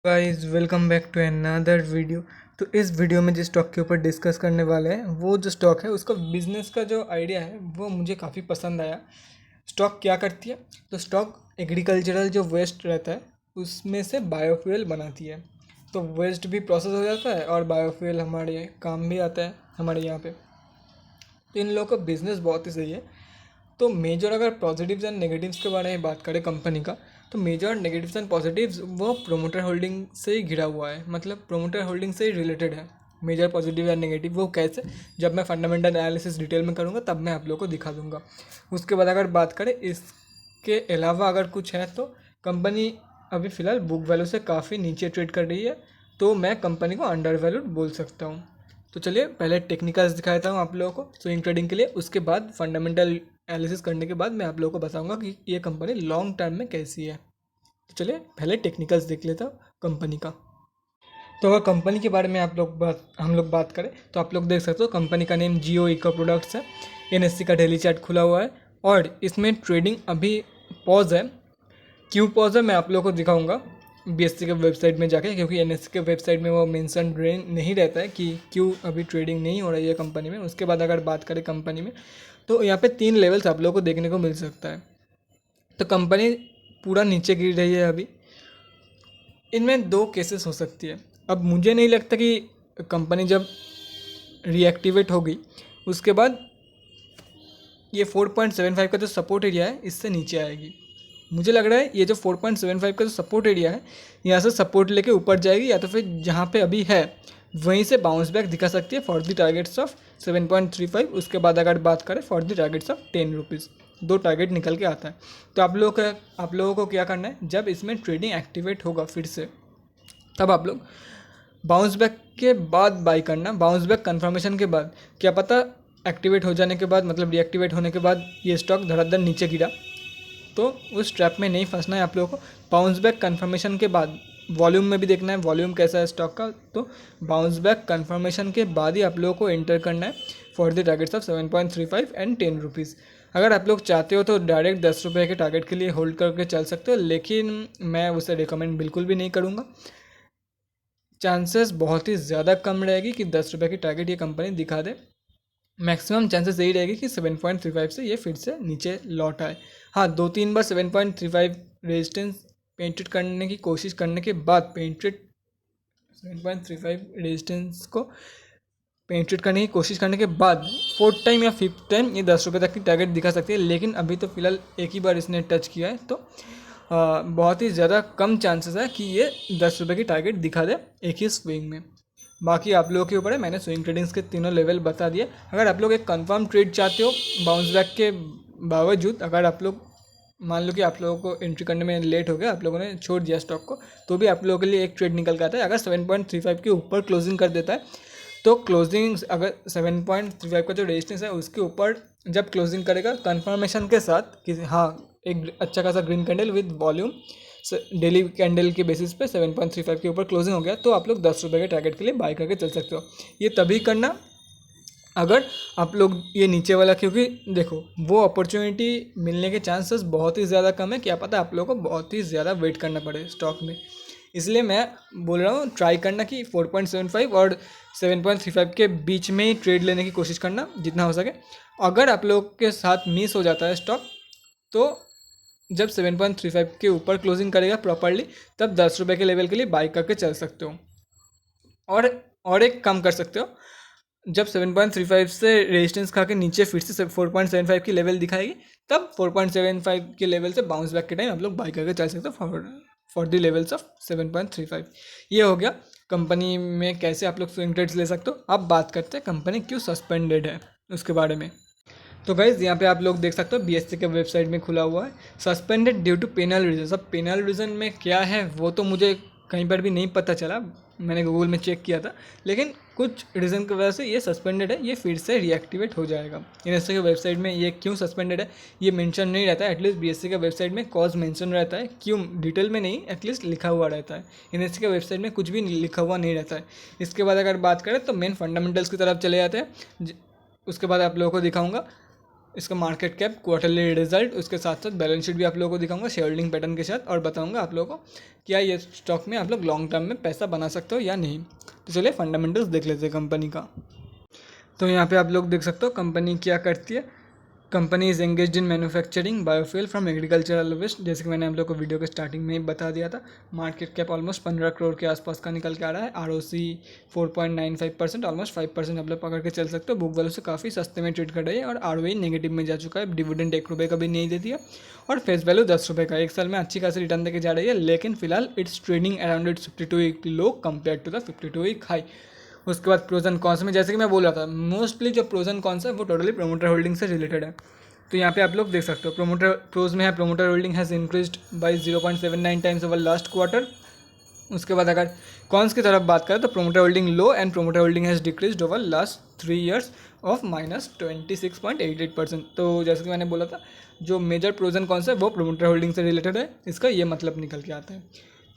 Guys welcome back to another video. तो इस video में जिस स्टॉक के ऊपर डिस्कस करने वाले हैं वो जो स्टॉक है उसका बिजनेस का जो आइडिया है वो मुझे काफ़ी पसंद आया। स्टॉक क्या करती है? तो स्टॉक एग्रीकल्चरल जो वेस्ट रहता है उसमें से बायोफ्यूल बनाती है। तो वेस्ट भी प्रोसेस हो जाता है और बायोफ्यूल हमारे काम भी आता है हमारे यहाँ पे। तो इन लोगों का बिजनेस बहुत ही सही है। तो मेजर अगर पॉजिटिव्स एंड नेगेटिव्स के बारे में बात करें कंपनी का, तो मेजर नेगेटिव्स एंड पॉजिटिव्स वो प्रोमोटर होल्डिंग से ही घिरा हुआ है, मतलब प्रोमोटर होल्डिंग से ही रिलेटेड है। मेजर पॉजिटिव एंड नेगेटिव वो कैसे, जब मैं फंडामेंटल एनालिसिस डिटेल में करूँगा तब मैं आप लोगों को दिखा दूंगा। उसके बाद अगर बात करें इसके अलावा अगर कुछ है, तो कंपनी अभी फ़िलहाल बुक वैल्यू से काफ़ी नीचे ट्रेड कर रही है, तो मैं कंपनी को अंडर वैल्यूड बोल सकता हूँ। तो चलिए पहले टेक्निकल्स दिखाता हूँ आप लोगों को स्विंग ट्रेडिंग के लिए, उसके बाद फंडामेंटल एनालिसिस करने के बाद मैं आप लोगों को बताऊंगा कि ये कंपनी लॉन्ग टर्म में कैसी है। तो चलिए पहले टेक्निकल्स देख लेता हूँ कंपनी का। तो अगर कंपनी के बारे में हम लोग बात करें तो आप लोग देख सकते हो कंपनी का नेम जियो इको प्रोडक्ट्स है। एनएससी का डेली चार्ट खुला हुआ है और इसमें ट्रेडिंग अभी पॉज है। क्यों पॉज है मैं आप लोगों को दिखाऊंगा बीएससी के वेबसाइट में जाके, क्योंकि एनएससी के वेबसाइट में वो मेंशन नहीं रहता है कि क्यों अभी ट्रेडिंग नहीं हो रही है कंपनी में। उसके बाद अगर बात करें कंपनी में, तो यहाँ पे 3 लेवल्स आप लोगों को देखने को मिल सकता है। तो कंपनी पूरा नीचे गिर रही है अभी। इनमें 2 केसेस हो सकती है। अब मुझे नहीं लगता कि कंपनी जब रीएक्टिवेट होगी उसके बाद ये 4.75 का जो सपोर्ट एरिया है इससे नीचे आएगी। मुझे लग रहा है ये जो 4.75 का जो सपोर्ट एरिया है यहाँ से सपोर्ट लेके ऊपर जाएगी, या तो फिर जहाँ पे अभी है वहीं से बाउंस बैक दिखा सकती है फॉर द टारगेट्स ऑफ 7.35। उसके बाद अगर बात करें for the targets of 10 rupees, 2 target निकल के आता है। तो आप लोगों को क्या करना है, जब इसमें ट्रेडिंग एक्टिवेट होगा फिर से तब आप लोग बाउंस बैक के बाद बाई करना। बाउंस बैक कन्फर्मेशन के बाद, क्या पता एक्टिवेट हो जाने के बाद, मतलब डीएक्टिवेट होने के बाद ये स्टॉक धड़ाधड़ नीचे गिरा, तो उस ट्रैप में नहीं फंसना है आप लोगों को। बाउंस बैक कन्फर्मेशन के बाद वॉल्यूम में भी देखना है वॉल्यूम कैसा है स्टॉक का। तो बाउंस बैक कन्फर्मेशन के बाद ही आप लोगों को एंटर करना है for the targets of 7.35 and 10 rupees. अगर आप लोग चाहते हो तो डायरेक्ट 10 रुपये के टारगेट के लिए होल्ड करके चल सकते हो, लेकिन मैं उसे रिकमेंड बिल्कुल भी नहीं करूँगा। चांसेस बहुत ही ज़्यादा कम रहेगी कि 10 रुपये की टारगेट ये कंपनी दिखा दे। मैक्सिमम चांसेस यही रहेगी कि 7.35 से ये फिर से नीचे लौट आए। हाँ, 2-3 बार 7.35 रेजिस्टेंस पेंट्रेट करने की कोशिश करने के बाद 7.35 रेजिस्टेंस को पेंट्रेट करने की कोशिश करने के बाद 4th टाइम या 5th टाइम ये 10 रुपये तक की टारगेट दिखा सकती है। लेकिन अभी तो फिलहाल एक ही बार इसने टच किया है, तो बहुत ही ज़्यादा कम चांसेस है कि ये 10 रुपये की टारगेट दिखा दे एक ही स्विंग में। बाकी आप लोगों के ऊपर है, मैंने स्विंग ट्रेडिंग्स के तीनों लेवल बता दिए। अगर आप लोग एक कंफर्म ट्रेड चाहते हो बाउंस बैक के बावजूद, अगर आप लोग मान लो कि आप लोगों को एंट्री करने में लेट हो गया, आप लोगों ने छोड़ दिया स्टॉक को, तो भी आप लोगों के लिए एक ट्रेड निकल के आता है। अगर 7.35 के ऊपर क्लोजिंग कर देता है, तो क्लोजिंग अगर 7.35 का जो रेजिस्टेंस है उसके ऊपर जब क्लोजिंग करेगा कंफर्मेशन के साथ कि हाँ एक अच्छा खासा green candle with volume daily candle के बेसिस पे 7.35 के ऊपर क्लोजिंग हो गया, तो आप लोग 10 रुपये के टारगेट के लिए बाय करके चल सकते हो। ये तभी करना अगर आप लोग ये नीचे वाला, क्योंकि देखो वो अपॉर्चुनिटी मिलने के चांसेस बहुत ही ज़्यादा कम है। क्या पता आप लोगों को बहुत ही ज़्यादा वेट करना पड़े स्टॉक में। इसलिए मैं बोल रहा हूँ ट्राई करना कि 4.75 और 7.35 के बीच में ही ट्रेड लेने की कोशिश करना जितना हो सके। अगर आप लोग के साथ मिस हो जाता है स्टॉक, तो जब 7.35 के ऊपर क्लोजिंग करेगा प्रॉपरली, तब 10 रुपये के लेवल के लिए बाई करके चल सकते हो। और एक काम कर सकते हो, जब 7.35 से रेजिस्टेंस खा के नीचे फिर से 4.75 की लेवल दिखाएगी, तब 4.75 के लेवल से बाउंस बैक के टाइम आप लोग बाई करके चल सकते हो फॉर द लेवल्स ऑफ 7.35। ये हो गया कंपनी में कैसे आप लोग स्विंग ट्रेड्स ले सकते हो। अब बात करते हैं कंपनी क्यों सस्पेंडेड है उसके बारे में। तो गाइज़ यहाँ पे आप लोग देख सकते हो बीएससी के वेबसाइट में खुला हुआ है, suspended due to penal reason. अब पेनल रीजन में क्या है वो तो मुझे कहीं पर भी नहीं पता चला, मैंने गूगल में चेक किया था, लेकिन कुछ रीज़न की वजह से ये सस्पेंडेड है। ये फिर से रीएक्टिवेट हो जाएगा। एनएससी के वेबसाइट में ये क्यों सस्पेंडेड है ये मेंशन नहीं रहता है। एटलीस्ट बीएससी के वेबसाइट में कॉज मेंशन रहता है, क्यों डिटेल में नहीं, एटलीस्ट लिखा हुआ रहता है। एनएससी के वेबसाइट में कुछ भी लिखा हुआ नहीं रहता है। इसके बाद अगर बात करें तो मेन फंडामेंटल्स की तरफ चले जाते हैं। उसके बाद आप लोगों को दिखाऊंगा इसका मार्केट कैप, क्वार्टरली रिजल्ट, उसके साथ साथ बैलेंस शीट भी आप लोगों को दिखाऊंगा शेयर होल्डिंग पैटर्न के साथ, और बताऊंगा आप लोगों को क्या ये स्टॉक में आप लोग लॉन्ग टर्म में पैसा बना सकते हो या नहीं। तो चलिए फंडामेंटल्स देख लेते हैं कंपनी का। तो यहाँ पे आप लोग देख सकते हो कंपनी क्या करती है। Company is engage in manufacturing biofuel from agricultural waste, जैसे कि मैंने आप लोग को वीडियो के स्टार्टिंग में ही बता दिया था। मार्केट कैप ऑलमोस्ट 15 करोड़ के आसपास का निकल के आ रहा है। ROC 4.95%, ऑलमोस्ट 5% आप लोग पकड़ के चल सकते हो। बुक वैल्यू से काफ़ी सस्ते में ट्रेड कर रही है और ROE नेगेटिव में जा चुका है। डिविडेंड 1 रुपये का भी नहीं देती है और फेस वैल्यू 10 रुपये का। एक साल में अच्छी खासी रिटर्न देके जा रही है, लेकिन फिलहाल it's trading around its 52 week low compare to the 52 week high. उसके बाद प्रोज एंड कॉन्स में, जैसे कि मैं बोल रहा था, मोस्टली जो प्रोज एंड कॉन्स है वो टोटली प्रोमोटर होल्डिंग से रिलेटेड है। तो यहाँ पे आप लोग देख सकते हो प्रोमोटर प्रोज में है, promoter holding has increased by 0.79 times over last quarter. उसके बाद अगर कॉन्स की तरफ बात करें तो promoter holding low and promoter holding has decreased over last 3 years of -26.88%। तो जैसे कि मैंने बोला था, जो मेजर प्रोज एंड कॉन्स है वो प्रोमोटर होल्डिंग से रिलेटेड है, इसका ये मतलब निकल के आता है।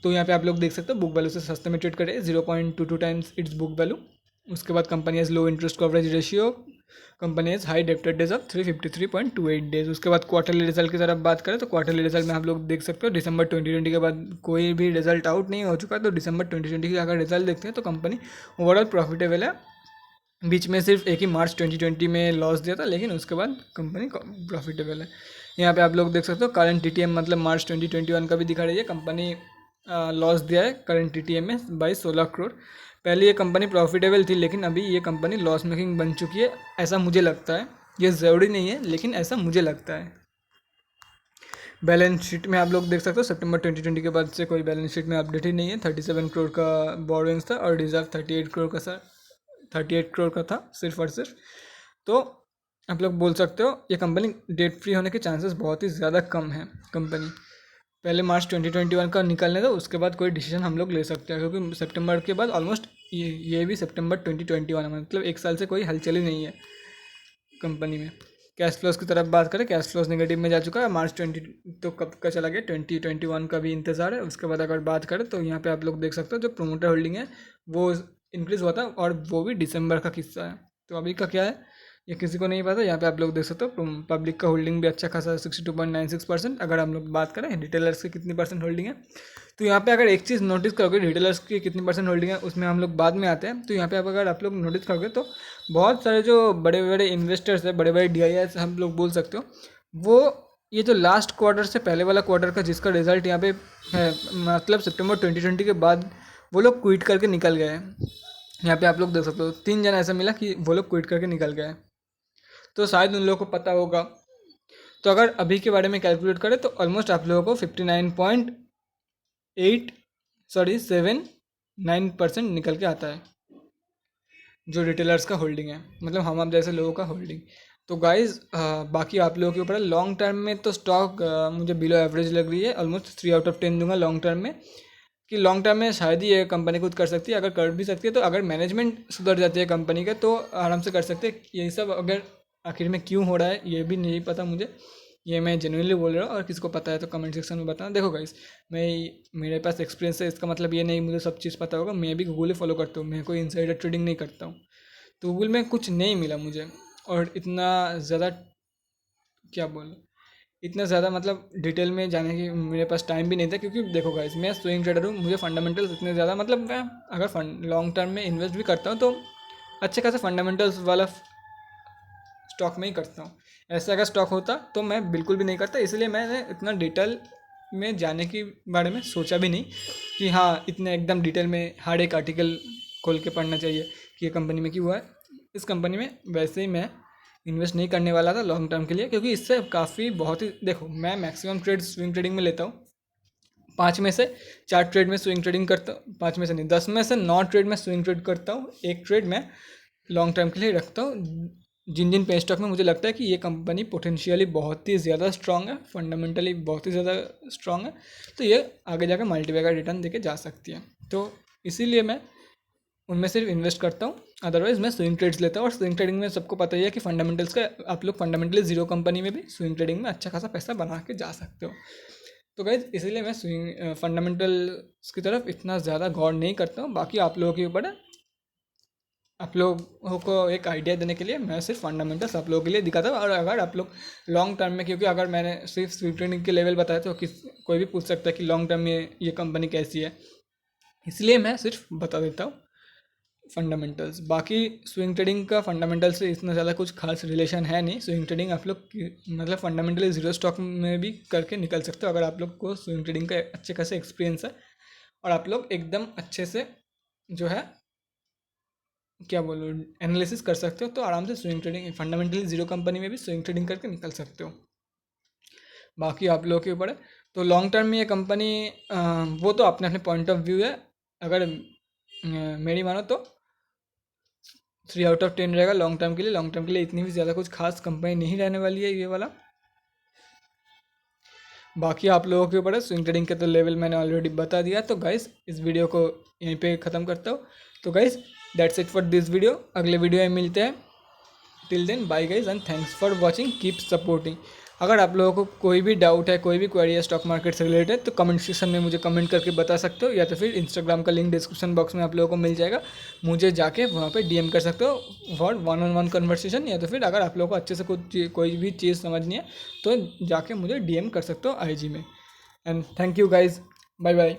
तो यहाँ पे आप लोग देख सकते हो बुक वैल्यू से सस्ते में ट्रेड करे 0.22 टाइम्स इट्स बुक वैल्यू। उसके बाद company has low interest coverage ratio, company has high डेप्टेड डेज ऑफ 353.28 डेज। उसके बाद क्वार्टरली रिजल्ट की तरफ बात करें तो क्वार्टरली रिजल्ट में आप लोग देख सकते हो दिसंबर 2020 के बाद कोई भी रिजल्ट आउट नहीं हो चुका। तो दिसंबर 2020 का अगर रिजल्ट देखते हैं तो कंपनी ओवरऑल प्रॉफिटेबल है। बीच में सिर्फ एक ही मार्च 2020 में लॉस दिया था, लेकिन उसके बाद कंपनी प्रॉफिटेबल है। यहाँ पे आप लोग देख सकते हो करंट TTM मतलब मार्च 2021 का भी दिखा रही है। कंपनी लॉस दिया है करंट TTM में बाई 16 करोड़। पहले ये कंपनी प्रॉफिटेबल थी, लेकिन अभी ये कंपनी लॉस मेकिंग बन चुकी है, ऐसा मुझे लगता है। ये ज़रूरी नहीं है, लेकिन ऐसा मुझे लगता है। बैलेंस शीट में आप लोग देख सकते हो सितंबर 2020 के बाद से कोई बैलेंस शीट में अपडेट ही नहीं है। 37 करोड़ का बोरोइंग्स था और रिजर्व 38 करोड़ का था सिर्फ और सिर्फ। तो आप लोग बोल सकते हो ये कंपनी डेट फ्री होने के चांसेस बहुत ही ज़्यादा कम है। कंपनी पहले मार्च 2021 का निकलने दो, उसके बाद कोई डिसीजन हम लोग ले सकते हैं, क्योंकि सितंबर के बाद ऑलमोस्ट ये भी सितंबर 2021 है, मतलब एक साल से कोई हलचल ही नहीं है कंपनी में। कैश फ्लोज की तरफ बात करें, कैश फ्लोज नेगेटिव में जा चुका है। मार्च 20 तो कब का चला गया, 2021 का भी इंतज़ार है। उसके बाद अगर बात करें तो यहाँ पे आप लोग देख सकते हो जो प्रोमोटर होल्डिंग है वो इंक्रीज़ हुआ था, और वो भी दिसंबर का किस्सा है। तो अभी का क्या है ये किसी को नहीं पता। यहाँ पे आप लोग देख सकते हो पब्लिक का होल्डिंग भी अच्छा खासा 62.96%। अगर हम लोग बात करें रिटेलर्स की कितनी परसेंट होल्डिंग है, तो यहाँ पे अगर एक चीज़ नोटिस करोगे रिटेलर्स की कितनी परसेंट होल्डिंग है, उसमें हम लोग बाद में आते हैं। तो यहाँ पे अगर आप लोग नोटिस करोगे तो बहुत सारे जो बड़े बड़े इन्वेस्टर्स है, बड़े बड़े DIIs हम लोग बोल सकते हो, वो ये जो लास्ट क्वार्टर से पहले वाला क्वार्टर का जिसका रिजल्ट यहाँ पे है, मतलब सितंबर 2020 के बाद वो लोग क्विट करके निकल गए हैं। यहाँ पे आप लोग देख सकते हो 3 जन ऐसा मिला कि वो लोग क्विट करके निकल गए। तो शायद उन लोगों को पता होगा। तो अगर अभी के बारे में कैलकुलेट करें तो ऑलमोस्ट आप लोगों को 59.79% निकल के आता है जो रिटेलर्स का होल्डिंग है, मतलब हम आप जैसे लोगों का होल्डिंग। तो गाइज बाकी आप लोगों के ऊपर है। लॉन्ग टर्म में तो स्टॉक मुझे बिलो एवरेज लग रही है, ऑलमोस्ट 3/10 दूंगा लॉन्ग टर्म में, कि लॉन्ग टर्म में शायद ही ये कंपनी खुद कर सकती है। अगर कर भी सकती है तो अगर मैनेजमेंट सुधर जाती है कंपनी का तो आराम से कर सकते हैं। ये सब अगर आखिर में क्यों हो रहा है ये भी नहीं पता मुझे, ये मैं जेन्युइनली बोल रहा हूँ, और किसको पता है तो कमेंट सेक्शन में बताना। देखो गाइस, मैं मेरे पास एक्सपीरियंस है, इसका मतलब ये नहीं मुझे सब चीज़ पता होगा। मैं भी गूगल ही फॉलो करता हूँ, मैं कोई इनसाइडर ट्रेडिंग नहीं करता हूँ। तो गूगल में कुछ नहीं मिला मुझे, और इतना ज़्यादा क्या बोलूँ, इतना ज़्यादा मतलब डिटेल में जाने की मेरे पास टाइम भी नहीं था, क्योंकि देखो गाइस मैं स्विंग ट्रेडर हूँ, मुझे फंडामेंटल्स इतने ज़्यादा, मतलब मैं अगर लॉन्ग टर्म में इन्वेस्ट भी करता हूँ तो अच्छे खासे फंडामेंटल्स वाला स्टॉक में ही करता हूँ। ऐसा अगर स्टॉक होता तो मैं बिल्कुल भी नहीं करता, इसलिए मैंने इतना डिटेल में जाने के बारे में सोचा भी नहीं कि हाँ इतने एकदम डिटेल में हर एक आर्टिकल खोल के पढ़ना चाहिए कि ये कंपनी में क्यों हुआ है। इस कंपनी में वैसे ही मैं इन्वेस्ट नहीं करने वाला था लॉन्ग टर्म के लिए, क्योंकि इससे काफ़ी बहुत ही, देखो मैं मैक्सिमम ट्रेड स्विंग ट्रेडिंग में लेता हूँ। 5 में से 4 ट्रेड में स्विंग ट्रेडिंग करता हूँ, 5 में से नहीं 10 में से 9 ट्रेड में स्विंग ट्रेड करता हूँ, एक ट्रेड में लॉन्ग टर्म के लिए रखता हूँ। जिन जिन पे स्टॉक में मुझे लगता है कि ये कंपनी पोटेंशियली बहुत ही ज़्यादा स्ट्रांग है, फंडामेंटली बहुत ही ज़्यादा स्ट्रांग है, तो ये आगे जाकर मल्टीबैगर रिटर्न देके जा सकती है। तो इसीलिए मैं उनमें सिर्फ इन्वेस्ट करता हूँ, अदरवाइज़ मैं स्विंग ट्रेड्स लेता हूँ। और स्विंग ट्रेडिंग में सबको पता ही है कि फंडामेंटल्स का, आप लोग फंडामेंटली जीरो कंपनी में भी स्विंग ट्रेडिंग में अच्छा खासा पैसा बना के जा सकते हो। तो गाइज इसीलिए मैं स्विंग फंडामेंटल्स की तरफ इतना ज़्यादा गौर नहीं करता हूँ, बाकी आप लोगों के ऊपर है। आप लोगों को एक आइडिया देने के लिए मैं सिर्फ फंडामेंटल्स आप लोगों के लिए दिखाता हूँ। और अगर आप लोग लॉन्ग टर्म में, क्योंकि अगर मैंने सिर्फ स्विंग ट्रेडिंग के लेवल बताया तो कोई भी पूछ सकता है कि लॉन्ग टर्म में ये कंपनी कैसी है, इसलिए मैं सिर्फ बता देता हूँ फंडामेंटल्स। बाकी स्विंग ट्रेडिंग का फंडामेंटल से इतना ज़्यादा कुछ खास रिलेशन है नहीं। स्विंग ट्रेडिंग आप लोग मतलब फंडामेंटली जीरो स्टॉक में भी करके निकल सकते हो अगर आप लोग को स्विंग ट्रेडिंग का अच्छे खासे एक्सपीरियंस है और आप लोग एकदम अच्छे से जो है क्या बोलो एनालिसिस कर सकते हो, तो आराम से swing trading fundamentally zero company में भी स्विंग ट्रेडिंग करके निकल सकते हो। बाकी आप लोगों के ऊपर है। तो लॉन्ग टर्म में ये कंपनी वो तो अपने अपने पॉइंट ऑफ व्यू है। अगर मेरी मानो तो 3 आउट ऑफ 10 रहेगा लॉन्ग टर्म के लिए। लॉन्ग टर्म के लिए इतनी भी ज़्यादा कुछ खास कंपनी नहीं रहने वाली है ये वाला। बाकी आप लोगों के ऊपर है। स्विंग ट्रेडिंग के तो लेवल मैंने ऑलरेडी बता दिया। तो गाइस इस वीडियो को यहीं पे ख़त्म करता हूँ। तो guys that's it for this video. अगले वीडियो में मिलते हैं। Till then bye guys and thanks for watching, keep supporting. अगर आप लोगों को कोई भी डाउट है, कोई भी क्वेरी है स्टॉक मार्केट से रिलेटेड, तो कमेंट सेक्शन में मुझे कमेंट करके बता सकते हो, या तो फिर इंस्टाग्राम का लिंक डिस्क्रिप्शन बॉक्स में आप लोगों को मिल जाएगा, मुझे जाके वहाँ पे डीएम कर सकते हो फॉर 1-on-1 कन्वर्सेशन। या तो फिर अगर आप लोगों को अच्छे से कोई भी चीज़ समझनी है तो जाके मुझे डीएम कर सकते हो आईजी में। And thank you guys, bye bye.